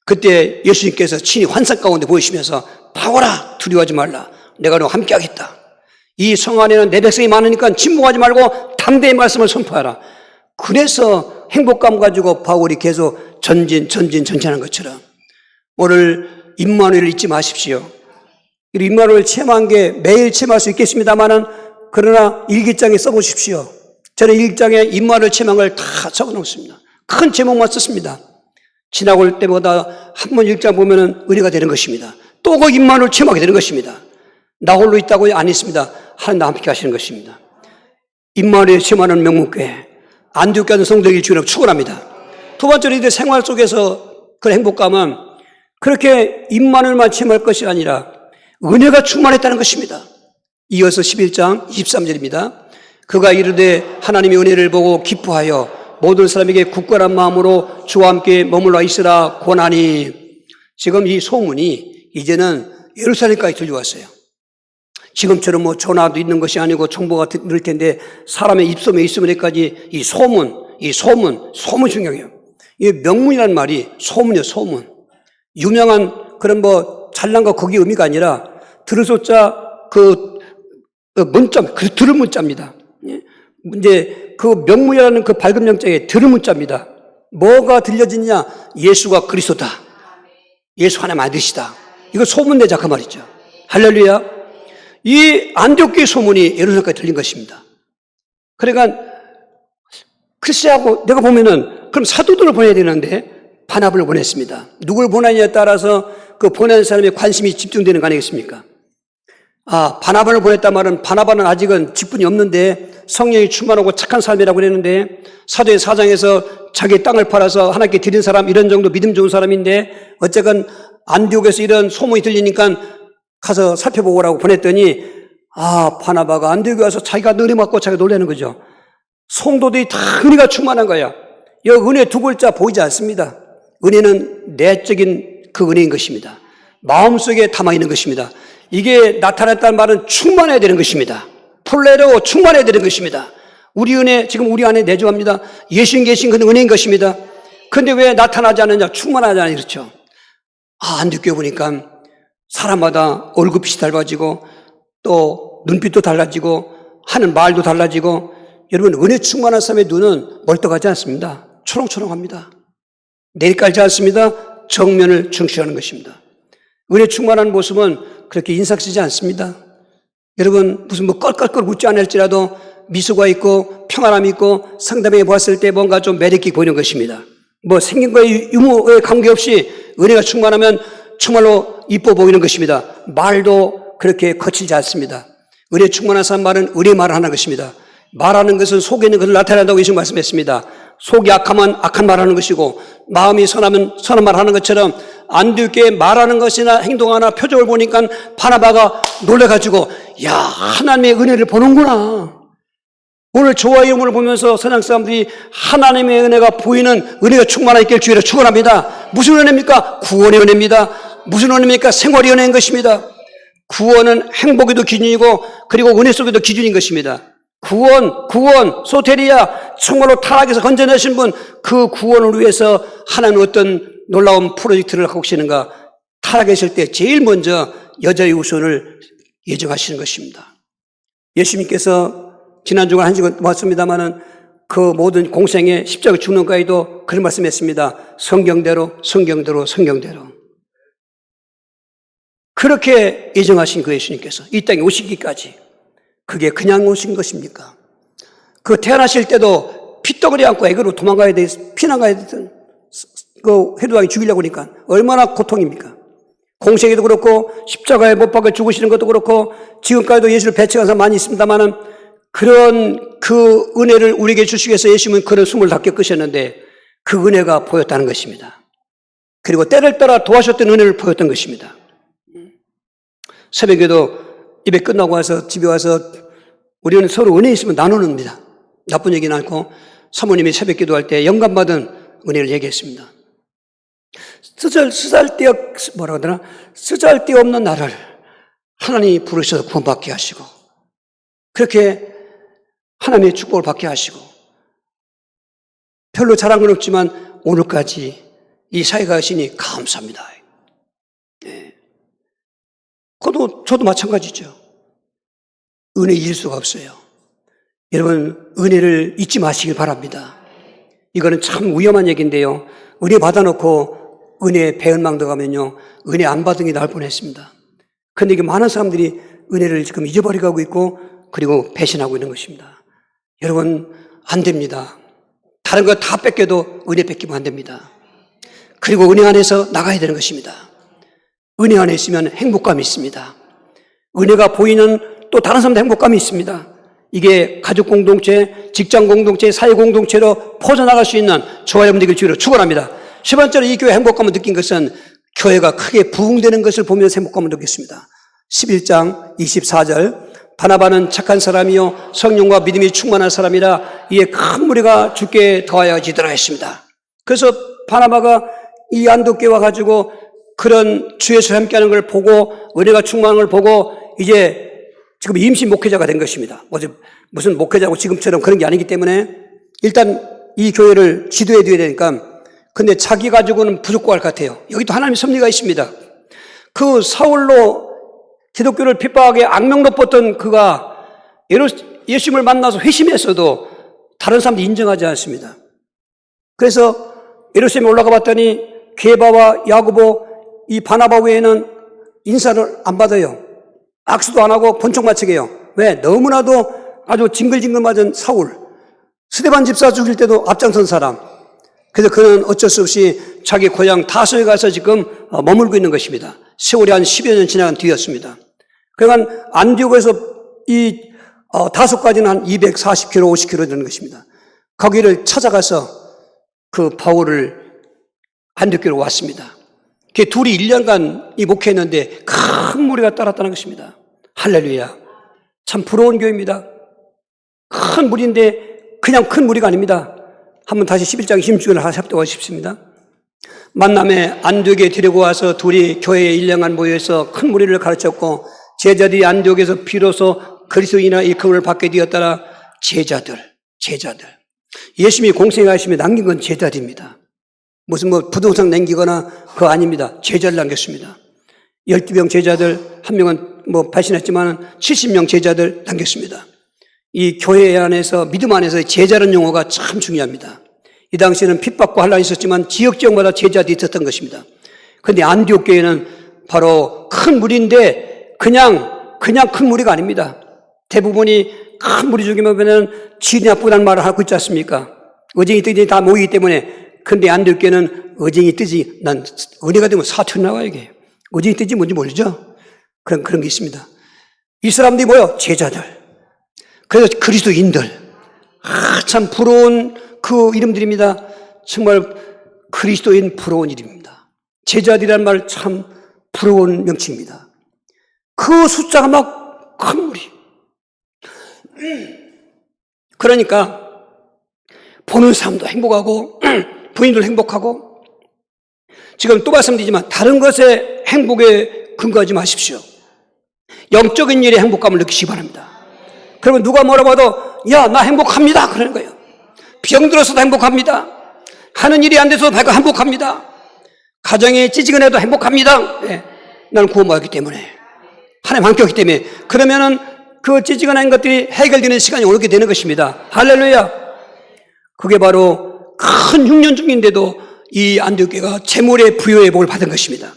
그때 예수님께서 친히 환상 가운데 보이시면서 바울아 두려워하지 말라. 내가 너와 함께 하겠다. 이 성 안에는 내 백성이 많으니까 침묵하지 말고 담대히 말씀을 선포하라. 그래서 행복감 가지고 바울이 계속 전진하는 것처럼 오늘 임마누엘을 잊지 마십시오. 임마누엘 체험한 게 매일 체험할 수 있겠습니다만은 그러나 일기장에 써보십시오. 저는 일기장에 임마누엘 체험한 걸 다 적어놓습니다. 큰 제목만 썼습니다. 지나고 올 때보다 한 번 일장 보면은 은혜가 되는 것입니다. 또 그 임마누엘 체험하게 되는 것입니다. 나 홀로 있다고 안 있습니다. 하나님 함께 하시는 것입니다. 임마누엘 체험하는 명문교회 안디옥 교회 성도들이 주님을 축원합니다. 두 번째로 이들 생활 속에서 그 행복감은 그렇게 임마누엘만 체험할 것이 아니라 은혜가 충만했다는 것입니다. 이어서 11장 23절입니다. 그가 이르되 하나님의 은혜를 보고 기뻐하여 모든 사람에게 굳건한 마음으로 주와 함께 머물러 있으라 권하니. 지금 이 소문이 이제는 예루살렘까지 들려왔어요. 지금처럼 뭐 전화도 있는 것이 아니고 정보가 늘 텐데 사람의 입소문에 있으면까지 이 소문 중요해요. 이 명문이라는 말이 소문이에요, 소문. 유명한 그런 뭐 잘난 거 거기 의미가 아니라 들으소자 그 문자, 그 들은 문자입니다. 이제 그 명문이라는 그 밝은 명자에 들은 문자입니다. 뭐가 들려지느냐? 예수가 그리스도다. 예수 하나님 아들이시다. 이거 소문내자 그 말이죠. 할렐루야. 이 안디옥 교회 소문이 예루살렘까지 들린 것입니다. 그러니까 글쎄하고 내가 보면은 그럼 사도들을 보내야 되는데 바나바를 보냈습니다. 누굴 보내냐에 따라서 그 보내는 사람의 관심이 집중되는 거 아니겠습니까? 바나바를 보냈단 말은 바나바는 아직은 직분이 없는데 성령이 충만하고 착한 삶이라고 그랬는데 사도의 4장에서 자기 땅을 팔아서 하나님께 드린 사람 이런 정도 믿음 좋은 사람인데 어쨌건 안디옥에서 이런 소문이 들리니까 가서 살펴보고 오라고 보냈더니 바나바가 안디옥에 와서 자기가 은혜 받고 자기가 놀라는 거죠. 성도들이 다 은혜가 충만한 거야. 여기 은혜 두 글자 보이지 않습니다. 은혜는 내적인 그 은혜인 것입니다. 마음속에 담아있는 것입니다. 이게 나타났다는 말은 충만해야 되는 것입니다. 풀레로 충만해야 되는 것입니다. 우리 은혜 지금 우리 안에 내주합니다. 예수님 계신 그 은혜인 것입니다. 그런데 왜 나타나지 않느냐? 충만하지 않아요. 그렇죠. 안디옥 보니까 사람마다 얼굴빛이 달라지고 또 눈빛도 달라지고 하는 말도 달라지고 여러분 은혜 충만한 사람의 눈은 멀떡하지 않습니다. 초롱초롱합니다. 내리깔지 않습니다. 정면을 중시하는 것입니다. 은혜 충만한 모습은 그렇게 인상 쓰지 않습니다. 여러분 무슨 뭐 껄껄껄 웃지 않을지라도 미소가 있고 평안함이 있고 상담해 보았을 때 뭔가 좀 매력있게 보이는 것입니다. 뭐 생긴 거에 유무에 관계없이 은혜가 충만하면 정말로 이뻐 보이는 것입니다. 말도 그렇게 거칠지 않습니다. 은혜 충만한 사람 말은 은혜 말을 하는 것입니다. 말하는 것은 속에 있는 것을 나타낸다고 예수님 말씀했습니다. 속이 악하면 악한 말하는 것이고 마음이 선하면 선한 말하는 것처럼 안디옥 교회 말하는 것이나 행동하나 표정을 보니까 바나바가 놀래가지고 야 하나님의 은혜를 보는구나. 오늘 저와 이름을 보면서 선양 사람들이 하나님의 은혜가 보이는 은혜가 충만하게 있길 주의로 축원합니다. 무슨 은혜입니까? 구원의 은혜입니다. 무슨 은혜입니까? 생활의 은혜인 것입니다. 구원은 행복에도 기준이고 그리고 은혜 속에도 기준인 것입니다. 구원, 소테리아, 정말로 타락에서 건져내신 분, 그 구원을 위해서 하나님은 어떤 놀라운 프로젝트를 하고 계시는가? 타락했을 때 제일 먼저 여자의 우선을 예정하시는 것입니다. 예수님께서 지난주간 한 시간 왔습니다마는 그 모든 공생의 십자가 죽는 까지도 그런 말씀했습니다. 성경대로. 그렇게 예정하신 그 예수님께서 이 땅에 오시기까지 그게 그냥 오신 것입니까? 그 태어나실 때도 피덩어리 안고 애교로 도망가야 돼, 피난가야 되던 그 헤로당이 죽이려고 하니까 얼마나 고통입니까? 공생에도 그렇고 십자가에 못 박아 죽으시는 것도 그렇고 지금까지도 예수를 배척한 사람 많이 있습니다만은 그런 그 은혜를 우리에게 주시기 위해서 예수님은 그런 숨을 다 꺾으셨는데 그 은혜가 보였다는 것입니다. 그리고 때를 따라 도와주셨던 은혜를 보였던 것입니다. 새벽에도 예배 끝나고 와서 집에 와서 우리는 서로 은혜 있으면 나누는입니다. 나쁜 얘기는 않고 사모님이 새벽 기도할 때 영감받은 은혜를 얘기했습니다. 쓰잘데 없는 나를 하나님이 부르셔서 구원받게 하시고 그렇게 하나님의 축복을 받게 하시고 별로 잘한 건 없지만 오늘까지 이 사회가 하시니 감사합니다. 네. 저도 마찬가지죠. 은혜 잊을 수가 없어요. 여러분, 은혜를 잊지 마시길 바랍니다. 이거는 참 위험한 얘기인데요. 은혜 받아놓고 은혜 배은망덕 하면요, 은혜 안 받은 게 나을 뻔했습니다. 그런데 이게 많은 사람들이 은혜를 지금 잊어버리고 있고, 그리고 배신하고 있는 것입니다. 여러분, 안 됩니다. 다른 거 다 뺏겨도 은혜 뺏기면 안 됩니다. 그리고 은혜 안에서 나가야 되는 것입니다. 은혜 안에 있으면 행복감이 있습니다. 은혜가 보이는 또 다른 사람도 행복감이 있습니다. 이게 가족 공동체, 직장 공동체, 사회 공동체로 퍼져나갈 수 있는 저와 여러분들에게 주로 축원합니다. 세 번째로 이 교회 행복감을 느낀 것은 교회가 크게 부흥되는 것을 보면서 행복감을 느꼈습니다. 11장 24절, 바나바는 착한 사람이요 성령과 믿음이 충만한 사람이라 이에 큰 무리가 주께 더하여지더라 했습니다. 그래서 바나바가 이 안독교와 가지고 그런 주 예수 함께하는 걸 보고 은혜가 충만한 걸 보고 이제 지금 임시 목회자가 된 것입니다. 무슨 목회자고 지금처럼 그런 게 아니기 때문에 일단 이 교회를 지도해 줘야 되니까, 근데 자기 가지고는 부족할 것 같아요. 여기도 하나님의 섭리가 있습니다. 그 사울로 기독교를 핍박하게 악명로 뻗던 그가 예수님을 만나서 회심했어도 다른 사람들이 인정하지 않습니다. 그래서 예루살렘에 올라가 봤더니 게바와 야고보, 이 바나바 외에는 인사를 안 받아요. 악수도 안 하고 번쩍 맞추게요. 왜? 너무나도 아주 징글징글 맞은 사울, 스데반 집사 죽일 때도 앞장선 사람. 그래서 그는 어쩔 수 없이 자기 고향 다소에 가서 지금 머물고 있는 것입니다. 세월이 한 10여 년 지나간 뒤였습니다. 그러니까 안디옥에서 이 다소까지는 한 240km, 50km 되는 것입니다. 거기를 찾아가서 그 바울을 안디옥으로 왔습니다. 그 둘이 1년간 이 목회했는데 큰 무리가 따랐다는 것입니다. 할렐루야. 참 부러운 교회입니다. 큰 무리인데 그냥 큰 무리가 아닙니다. 한번 다시 11장 26절을 합독하고 싶습니다. 만남에 안디옥에 데리고 와서 둘이 교회에 1년간 모여서 큰 무리를 가르쳤고 제자들이 안디옥에서 비로소 그리스도인이나 일컬음을 받게 되었더라. 제자들. 예수님이 공생하시며 남긴 건 제자들입니다. 무슨 부동산 남기거나 그거 아닙니다. 제자를 남겼습니다. 12명 제자들, 한 명은 발신했지만 70명 제자들 남겼습니다. 이 교회 안에서, 믿음 안에서 제자라는 용어가 참 중요합니다. 이 당시에는 핍박과 환란이 있었지만 지역마다 제자들이 있었던 것입니다. 그런데 안디옥 교회는 바로 큰 무리인데 그냥 큰 무리가 아닙니다. 대부분이 큰 무리 중에만 보면 질이 나쁘다는 말을 하고 있지 않습니까? 어쟁이 뜨지 다 모이기 때문에. 근데 안디옥 교회는 어쟁이 뜨지, 난 은혜가 되면 사투리 나와요, 이게. 어쟁이 뜨지 뭔지 모르죠? 그런 게 있습니다. 이 사람들이 뭐요? 제자들. 그래서 그리스도인들. 참 부러운 그 이름들입니다. 정말 그리스도인 부러운 이름입니다. 제자들이라는 말 참 부러운 명칭입니다. 그 숫자가 막 큰 무리. 그러니까 보는 사람도 행복하고 부인도 행복하고, 지금 또 말씀드리지만 다른 것에 행복에 근거하지 마십시오. 영적인 일에 행복감을 느끼시기 바랍니다. 그러면 누가 뭐라고 해도 야, 나 행복합니다 그러는 거예요. 병들어서도 행복합니다. 하는 일이 안 돼서도 행복합니다. 가정이 찌지근해도 행복합니다. 네, 나는 구원받았기 때문에, 하나님 함께했기 때문에. 그러면은 그 찌지근한 것들이 해결되는 시간이 오게 되는 것입니다. 할렐루야. 그게 바로 큰 흉년 중인데도 이 안디옥 교회가 재물의 부여의 복을 받은 것입니다.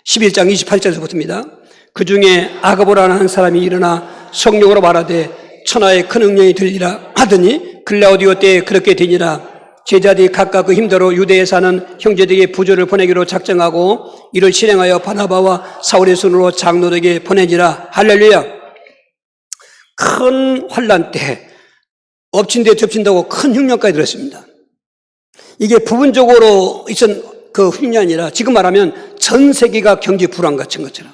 11장 28절에서부터입니다. 그 중에 아가보라는 한 사람이 일어나 성령으로 말하되 천하의 큰 응령이 들리라 하더니 글라우디오 때에 그렇게 되니라. 제자들이 각각 그 힘대로 유대에 사는 형제들에게 부조를 보내기로 작정하고 이를 실행하여 바나바와 사울의 손으로 장로들에게 보내니라. 할렐루야. 큰 환난 때 엎친 데 덮친다고 큰 흉년까지 들었습니다. 이게 부분적으로 있었던 그 흉년이 아니라 지금 말하면 전 세계가 경제 불황 같은 것처럼.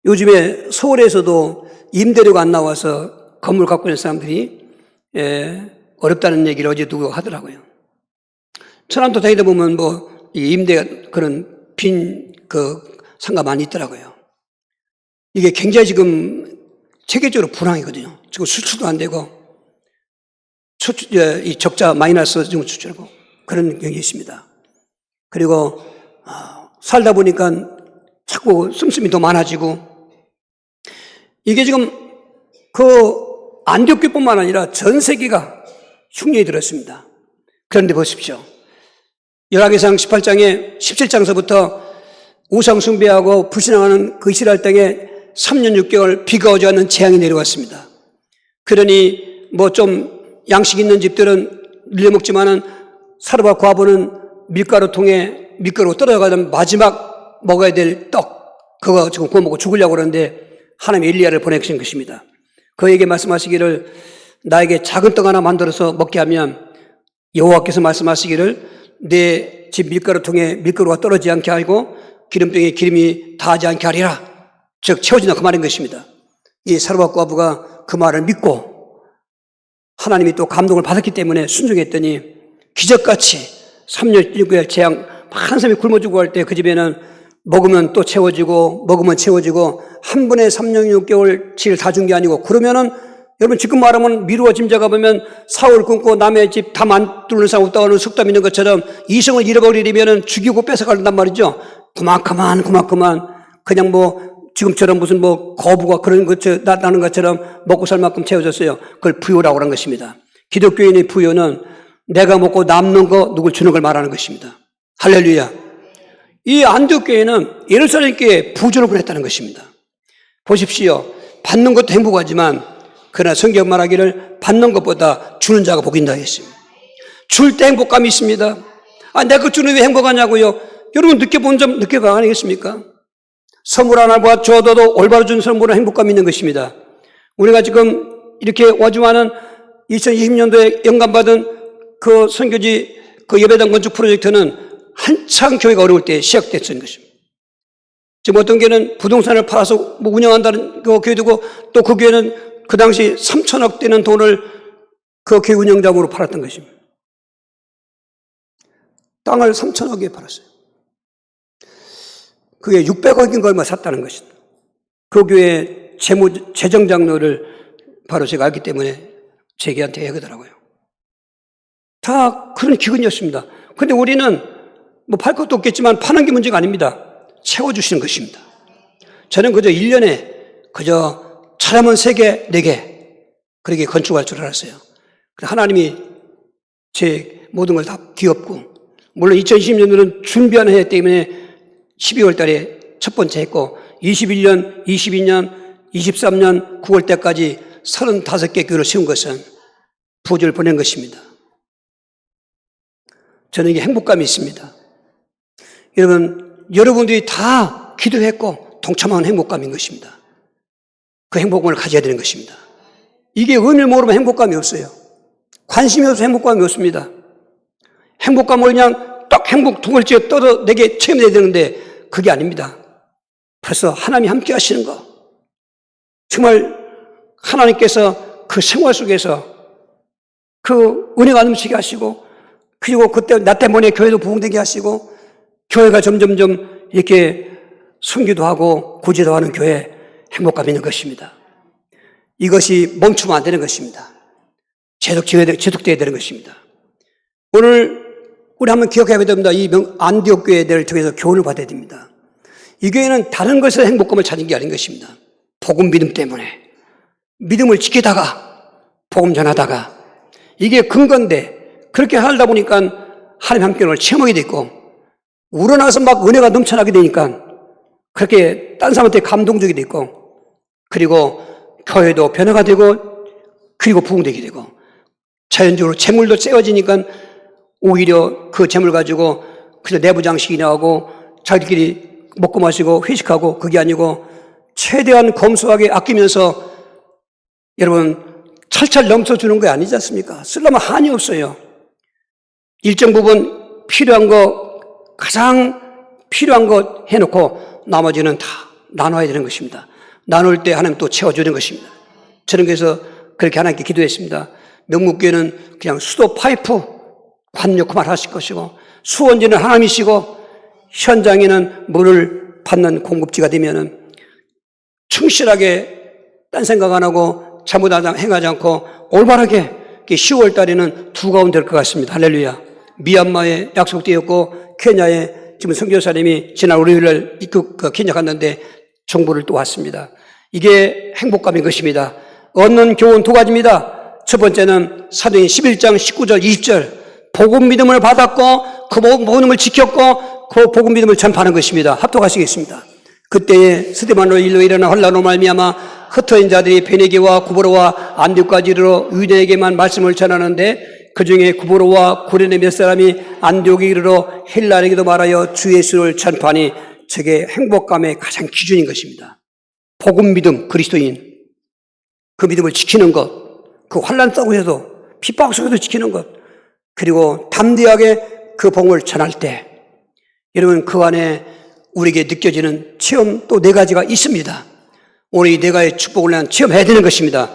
요즘에 서울에서도 임대료가 안 나와서 건물 갖고 있는 사람들이 어렵다는 얘기를 어제 누가 하더라고요. 천안도 다니다 보면 이 임대가 그런 빈 상가 많이 있더라고요. 이게 굉장히 지금 세계적으로 불황이거든요. 지금 수출도 안 되고, 이 적자 마이너스 지금 수출하고 그런 경향이 있습니다. 그리고 살다 보니까 자꾸 씀씀이 더 많아지고, 이게 지금 그 안디옥교뿐만 아니라 전 세계가 흉년이 들었습니다. 그런데 보십시오. 열왕기상 18장에 17장서부터 우상 숭배하고 불신앙하는 그 이스라엘 땅에 3년 6개월 비가 오지 않는 재앙이 내려왔습니다. 그러니 뭐 좀 양식 있는 집들은 늘려먹지만은 사르밧 과부는 밀가루통에 밀가루 떨어져가는 마지막 먹어야 될 떡, 그거 지금 구워 먹고 죽으려고 그러는데 하나님이 엘리야를 보내신 것입니다. 그에게 말씀하시기를 나에게 작은 떡 하나 만들어서 먹게 하면 여호와께서 말씀하시기를 내 집 밀가루통에 밀가루가 떨어지지 않게 하고 기름병에 기름이 닿지 않게 하리라. 즉 채워진다 그 말인 것입니다. 이 사르밧 과부가 그 말을 믿고 하나님이 또 감동을 받았기 때문에 순종했더니 기적같이 3년 6개월 재앙 많은 사람이 굶어 죽고 할 때 그 집에는 먹으면 또 채워지고 먹으면 채워지고 한 번에 3년 6개월치를 다 준 게 아니고 그러면은 여러분 지금 말하면 미루어 짐작해 보면 사울 끊고 남의 집 다 만들는 사람 없다고 하는 속담 있는 것처럼 이성을 잃어버리려면 죽이고 뺏어간단 말이죠. 그만 그냥 뭐 지금처럼 무슨 뭐 거부가 그런 것 나는 것처럼 먹고 살 만큼 채워졌어요. 그걸 부요라고 하는 것입니다. 기독교인의 부요는 내가 먹고 남는 거 누굴 주는 걸 말하는 것입니다. 할렐루야. 이 안디옥 교회는 예루살렘 교회에 부조를 보냈다는 것입니다. 보십시오. 받는 것도 행복하지만 그러나 성경 말하기를 받는 것보다 주는 자가 복이 있다 했습니다. 줄 때 행복감이 있습니다. 내가 그 주는 왜 행복하냐고요? 여러분 느껴본 점 느껴봐 아니겠습니까? 선물 하나 줘도 올바로 준 선물은 행복감이 있는 것입니다. 우리가 지금 이렇게 와주하는 2020년도에 영감받은 그 선교지 그 예배당 건축 프로젝트는 한창 교회가 어려울 때 시작됐던 것입니다. 지금 어떤 교회는 부동산을 팔아서 뭐 운영한다는 그 교회도 또 그 교회는 그 당시 3천억 되는 돈을 그 교회 운영자금으로 팔았던 것입니다. 땅을 3천억에 팔았어요. 그게 600억인 걸 얼마 샀다는 것입니다. 그 교회 재정장로를 바로 제가 알기 때문에 제기한테 얘기하더라고요. 다 그런 기근이었습니다. 그런데 우리는 뭐 팔 것도 없겠지만 파는 게 문제가 아닙니다. 채워주시는 것입니다. 저는 그저 1년에 그저 사람은 3개, 4개 그렇게 건축할 줄 알았어요. 하나님이 제 모든 걸 다 뒤엎고 물론 2020년도는 준비하는 해 때문에 12월 달에 첫 번째 했고 21년, 22년, 23년 9월 때까지 35개 교회를 세운 것은 부조를 보낸 것입니다. 저는 이게 행복감이 있습니다. 여러분들이 다 기도했고 동참하는 행복감인 것입니다. 그 행복감을 가져야 되는 것입니다. 이게 의미를 모르면 행복감이 없어요. 관심이 없어서 행복감이 없습니다. 행복감을 그냥 딱 행복 두 글자에 떠서 내게 체험해야 되는데 그게 아닙니다. 벌써 하나님이 함께 하시는 거. 정말 하나님께서 그 생활 속에서 그 은혜가 넘치게 하시고 그리고 그때 나 때문에 교회도 부흥되게 하시고 교회가 점점점 이렇게 선교도 하고 구제도 하는 교회 행복감이 있는 것입니다. 이것이 멈추면 안 되는 것입니다. 지속되어야 되는 것입니다. 오늘 우리 한번 기억해야 됩니다. 이 안디옥 교회를 통해서 교훈을 받아야 됩니다. 이 교회는 다른 것에서 행복감을 찾은 게 아닌 것입니다. 복음 믿음 때문에 믿음을 지키다가 복음 전하다가 이게 근거인데 그렇게 하다 보니까 하나님 함께를 체험하게 됐고 우러나서 막 은혜가 넘쳐나게 되니까 그렇게 딴 사람한테 감동적이 됐고 그리고 교회도 변화가 되고 그리고 부흥되게 되고 자연적으로 재물도 째어지니까 오히려 그 재물 가지고 그냥 내부 장식이 나오고 자기들끼리 먹고 마시고 회식하고 그게 아니고 최대한 검소하게 아끼면서 여러분 찰찰 넘쳐주는 거 아니지 않습니까? 쓰려면 한이 없어요. 일정 부분 필요한 거 가장 필요한 거 해놓고 나머지는 다 나눠야 되는 것입니다. 나눌 때 하나님 또 채워주는 것입니다. 저는 그래서 그렇게 하나님께 기도했습니다. 명목교회는 그냥 수도 파이프 관 역할만 하실 것이고 수원지는 하나님이시고 현장에는 물을 받는 공급지가 되면은 충실하게 딴 생각 안 하고 잘못 행하지 않고 올바르게 10월 달에는 두 가운데 될 것 같습니다. 할렐루야. 미얀마에 약속되었고 케냐에 지금 선교사님이 지난 월요일날 케냐 갔는데 정보를 또 왔습니다. 이게 행복감인 것입니다. 얻는 교훈 두 가지입니다. 첫 번째는 사도행 11장 19절 20절 복음 믿음을 받았고 그 복음 믿음을 지켰고 그 복음 믿음을 전파하는 것입니다. 합독하시겠습니다. 그때에 스데반으로 일로 일어난 혼란으로 말미암아 흩어진 자들이 베네게와 구브로와 안디옥까지 이르러 유대에게만 말씀을 전하는데 그 중에 구브로와 구레네 몇 사람이 안디옥에 이르러 헬라에게도 말하여 주 예수를 전파하니 저게 행복감의 가장 기준인 것입니다. 복음 믿음, 그리스도인 그 믿음을 지키는 것, 그 환난 속에서도 핍박 속에도 지키는 것, 그리고 담대하게 그 복음을 전할 때 여러분 그 안에 우리에게 느껴지는 체험 또 네 가지가 있습니다. 오늘 이 네 가지의 축복을 난 체험해야 되는 것입니다.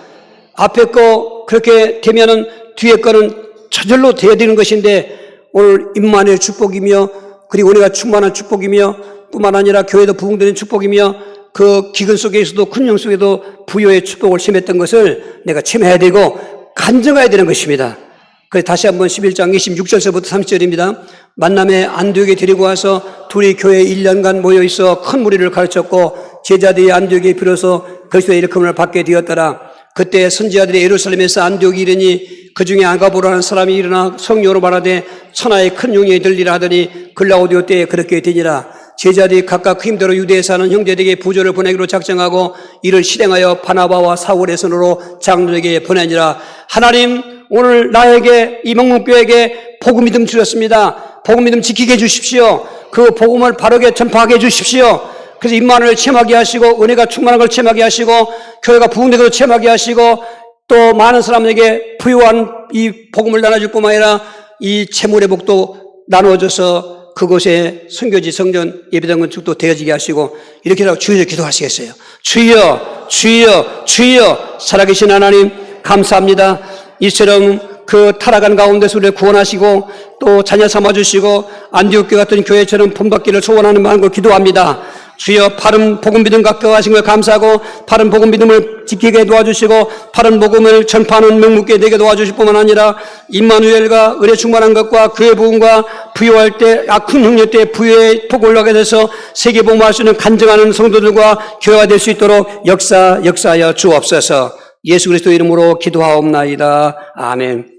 앞에 거 그렇게 되면은 뒤에 거는 저절로 돼야 되는 것인데 오늘 임만의 축복이며 그리고 우리가 충만한 축복이며 뿐만 아니라 교회도 부흥되는 축복이며 그 기근 속에서도 큰영 속에도 부여의 축복을 체험했던 것을 내가 체험해야 되고 간증해야 되는 것입니다. 그래서 다시 한번 11장 26절서부터 30절입니다. 만남에 안디옥에 데리고 와서 둘이 교회에 1년간 모여있어 큰 무리를 가르쳤고 제자들이 안디옥에 비로소 그리스도의 일컬음을 받게 되었더라. 그때 선지자들이 예루살렘에서 안디옥에 이르니 그 중에 아가보라는 사람이 일어나 성령으로 말하되 천하의 큰 용이 들리라 하더니 글라우디오 때에 그렇게 되니라. 제자들이 각각 그 힘대로 유대에 사는 형제들에게 부조를 보내기로 작정하고 이를 실행하여 바나바와 사울의 손으로 장로에게 보내니라. 하나님 오늘 나에게 이 망문교회에게 복음 믿음 주셨습니다. 복음 믿음 지키게 해주십시오. 그 복음을 바르게 전파하게 해주십시오. 그래서 임만을 체험하게 하시고 은혜가 충만한 걸 체험하게 하시고 교회가 부흥되고 체험하게 하시고 또 많은 사람에게 부유한 이 복음을 나눠줄 뿐만 아니라 이 채물의 복도 나누어져서 그곳에 선교지 성전 예배당 건축도 되어지게 하시고 이렇게 하고 주여 기도하시겠어요. 주여 주여 주여 살아계신 하나님 감사합니다. 이처럼 그 타락한 가운데서 우리를 구원하시고 또 자녀 삼아주시고 안디옥교 같은 교회처럼 본받기를 소원하는 마음으로 기도합니다. 주여 바른 복음 믿음 갖게 하신 걸 감사하고 바른 복음 믿음을 지키게 도와주시고 바른 복음을 전파하는 명목게 되게 도와주실 뿐만 아니라 임마누엘과 은혜 충만한 것과 그의 복음과 부유할 때 큰 형제 때 부유의 폭을 올라가게 돼서 세계 복음할 수 있는 간증하는 성도들과 교회가 될 수 있도록 역사하여 주옵소서. 예수 그리스도 이름으로 기도하옵나이다. 아멘.